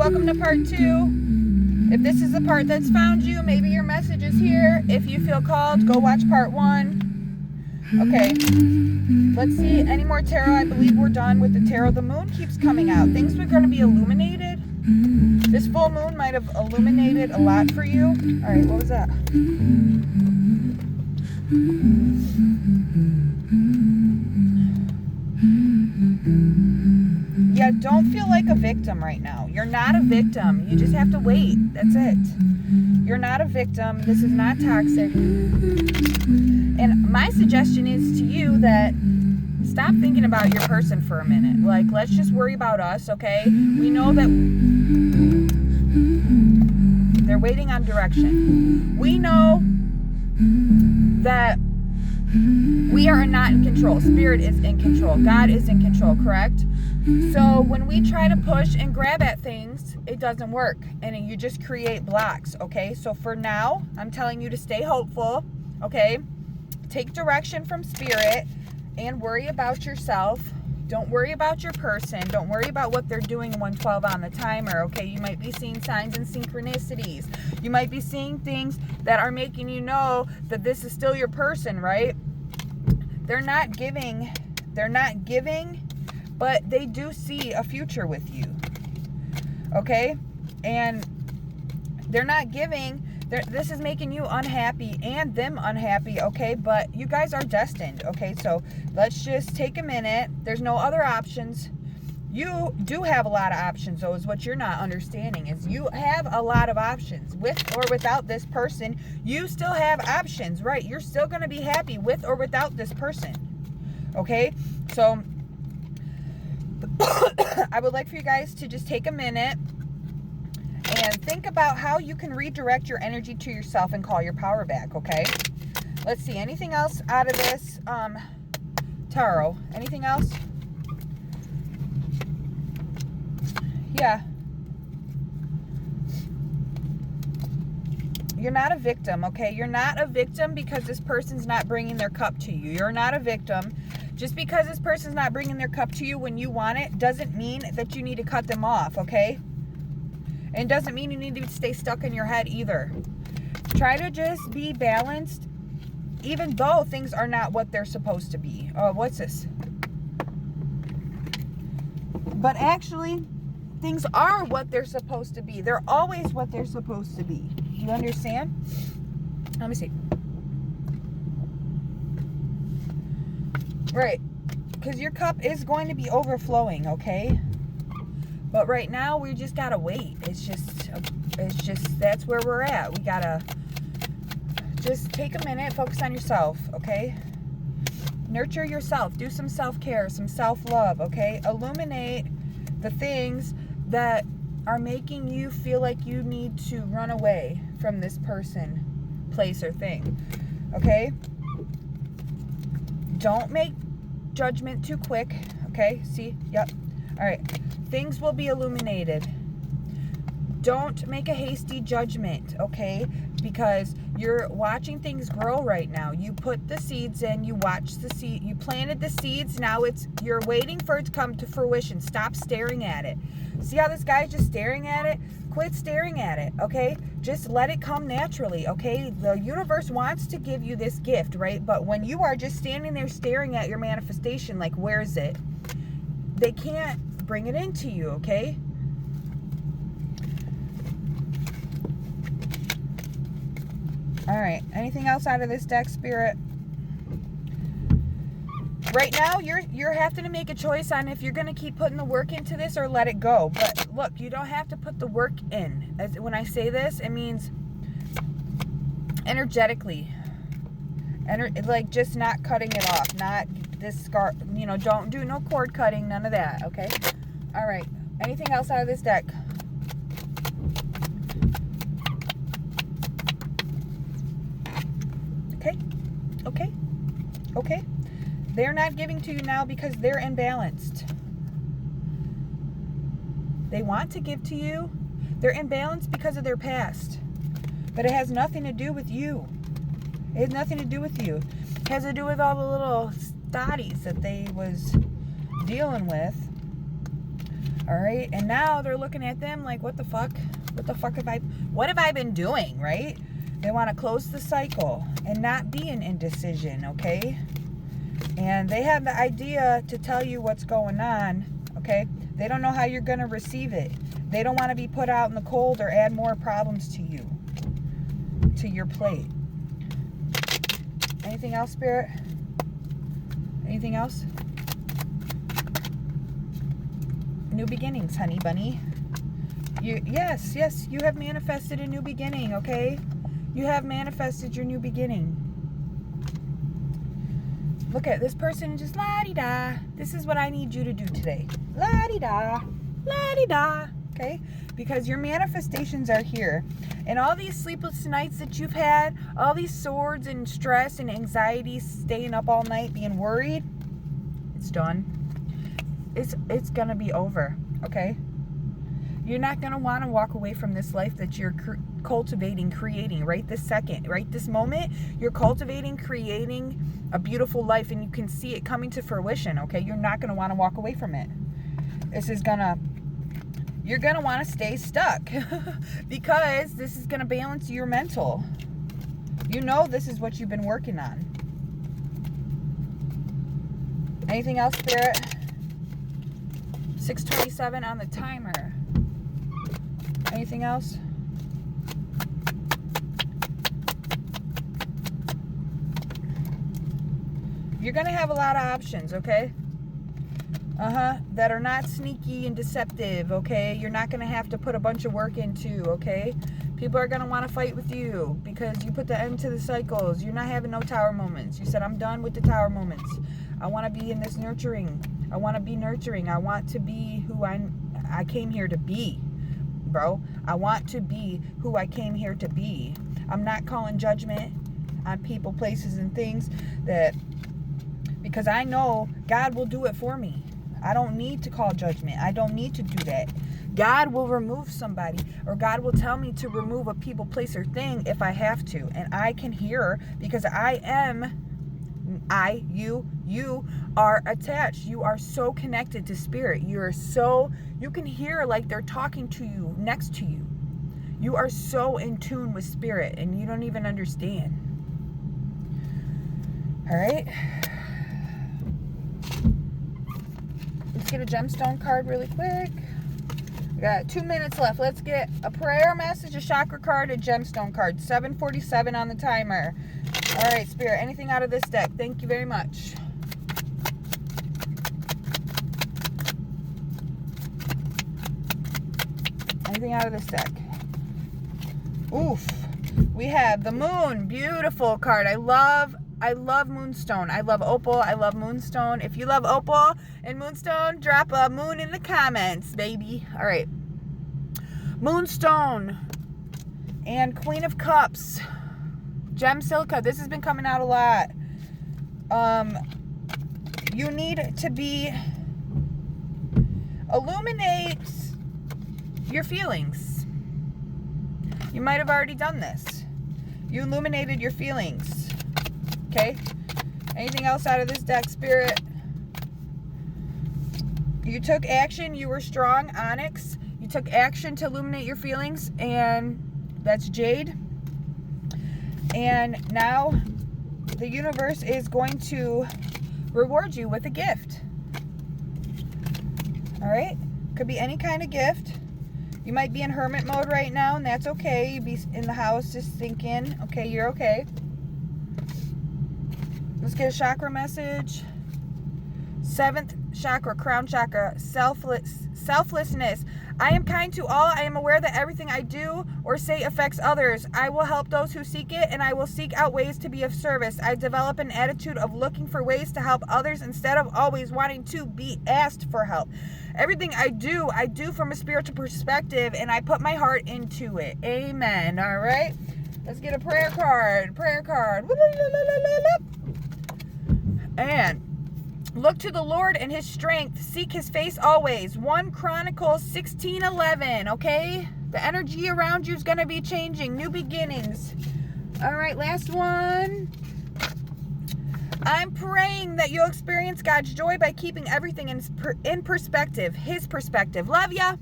welcome to part 2. If this is the part that's found you, maybe your message is here. If you feel called, go watch part 1. Okay, let's see any more tarot. I believe we're done with the tarot. The moon keeps coming out. Things are going to be illuminated. This full moon might have illuminated a lot for you. All right, what was that? Yeah, don't feel like a victim right now. You're not a victim. You just have to wait. That's it. You're not a victim. This is not toxic. And my suggestion is to you that stop thinking about your person for a minute. Like, let's just worry about us, okay? We know that they're waiting on direction. We know that we are not in control. Spirit is in control. God is in control, correct? So when we try to push and grab at things, it doesn't work. And you just create blocks, okay? So for now, I'm telling you to stay hopeful, okay? Take direction from Spirit and worry about yourself. Don't worry about your person. Don't worry about what they're doing 112 on the timer, okay? You might be seeing signs and synchronicities. You might be seeing things that are making you know that this is still your person, right? They're not giving, but they do see a future with you, okay? And they're not giving. This is making you unhappy and them unhappy, okay? But you guys are destined, okay? So let's just take a minute. There's no other options. You do have a lot of options, though, is what you're not understanding, is you have a lot of options. With or without this person, you still have options, right? You're still going to be happy with or without this person, okay? So I would like for you guys to just take a minute and think about how you can redirect your energy to yourself and call your power back, okay? Let's see. Anything else out of this tarot? Anything else? Yeah. You're not a victim, okay? You're not a victim because this person's not bringing their cup to you. You're not a victim. Just because this person's not bringing their cup to you when you want it doesn't mean that you need to cut them off, okay? And doesn't mean you need to stay stuck in your head either. Try to just be balanced, even though things are not what they're supposed to be. Oh, what's this? But actually, things are what they're supposed to be. They're always what they're supposed to be. You understand? Let me see. Right. Because your cup is going to be overflowing, okay? But right now, we just gotta wait. It's just, that's where we're at. We gotta just take a minute, focus on yourself, okay? Nurture yourself. Do some self-care, some self-love, okay? Illuminate the things that are making you feel like you need to run away from this person, place, or thing, okay? Don't make judgment too quick, okay? See? Yep. All right. Things will be illuminated. Don't make a hasty judgment, okay? Because you're watching things grow right now. You put the seeds in, you watch the seed, you planted the seeds, now you're waiting for it to come to fruition. Stop staring at it. See how this guy's just staring at it? Quit staring at it, okay? Just let it come naturally, okay? The universe wants to give you this gift, right? But when you are just standing there staring at your manifestation, like, where is it? They can't bring it into you, okay? All right. Anything else out of this deck, Spirit? Right now, you're having to make a choice on if you're going to keep putting the work into this or let it go. But look, you don't have to put the work in. When I say this, it means energetically. Like, just not cutting it off. Not this scar, don't do no cord cutting, none of that, okay? All right. Anything else out of this deck? Okay. Okay. Okay. They're not giving to you now because they're imbalanced. They want to give to you. They're imbalanced because of their past. But it has nothing to do with you. It has nothing to do with you. It has to do with all the little stotties that they was dealing with. All right. And now they're looking at them like, what the fuck? What have I been doing, right? They want to close the cycle and not be an indecision, okay? And they have the idea to tell you what's going on, okay? They don't know how you're going to receive it. They don't want to be put out in the cold or add more problems to you, to your plate. Anything else, Spirit? Anything else? New beginnings, honey bunny. Yes, you have manifested a new beginning, okay? You have manifested your new beginning. Look at this person just la-di-da. This is what I need you to do today. La-di-da, la-di-da, okay? Because your manifestations are here. And all these sleepless nights that you've had, all these swords and stress and anxiety, staying up all night, being worried, it's done. It's gonna be over, okay? You're not gonna want to walk away from this life that you're cultivating, creating right this second, right this moment. You're cultivating, creating a beautiful life, and you can see it coming to fruition, okay? You're not gonna want to walk away from it. You're gonna want to stay stuck because this is gonna balance your mental. You know this is what you've been working on. Anything else, Spirit? 6:27 on the timer. Anything else? You're going to have a lot of options, okay? That are not sneaky and deceptive, okay? You're not going to have to put a bunch of work into, okay? People are going to want to fight with you because you put the end to the cycles. You're not having no tower moments. You said, I'm done with the tower moments. I want to be in this nurturing. I want to be nurturing. I want to be who I came here to be, bro. I want to be who I came here to be. I'm not calling judgment on people, places, and things because I know God will do it for me. I don't need to call judgment. I don't need to do that. God will remove somebody, or God will tell me to remove a people, place, or thing if I have to. And I can hear because you are attached. You are so connected to spirit. You can hear like they're talking to you, next to you. You are so in tune with spirit and you don't even understand. All right. Let's get a gemstone card really quick. We got 2 minutes left. Let's get a prayer message, a chakra card, a gemstone card. 7:47 on the timer. All right, Spirit, anything out of this deck? Thank you very much. Anything out of this deck? Oof. We have the moon. Beautiful card. I love moonstone. I love opal. I love moonstone. If you love opal and moonstone, drop a moon in the comments, baby. All right. Moonstone and Queen of Cups. Gem silica. This has been coming out a lot. You need to illuminate your feelings. You might have already done this. You illuminated your feelings. Okay? Anything else out of this deck, Spirit? You took action. You were strong. Onyx. You took action to illuminate your feelings. And that's Jade. And now the universe is going to reward you with a gift. All right? Could be any kind of gift. You might be in hermit mode right now, and that's okay. You'd be in the house just thinking, okay, you're okay. Let's get a chakra message. 7th chakra, crown chakra, selflessness. I am kind to all. I am aware that everything I do or say affects others. I will help those who seek it, and I will seek out ways to be of service. I develop an attitude of looking for ways to help others instead of always wanting to be asked for help. Everything I do from a spiritual perspective, and I put my heart into it. Amen. All right. Let's get a prayer card. And look to the Lord and his strength. Seek his face always. 1 Chronicles 16:11. Okay? The energy around you is going to be changing. New beginnings. All right, last one. I'm praying that you'll experience God's joy by keeping everything in perspective, His perspective. Love ya.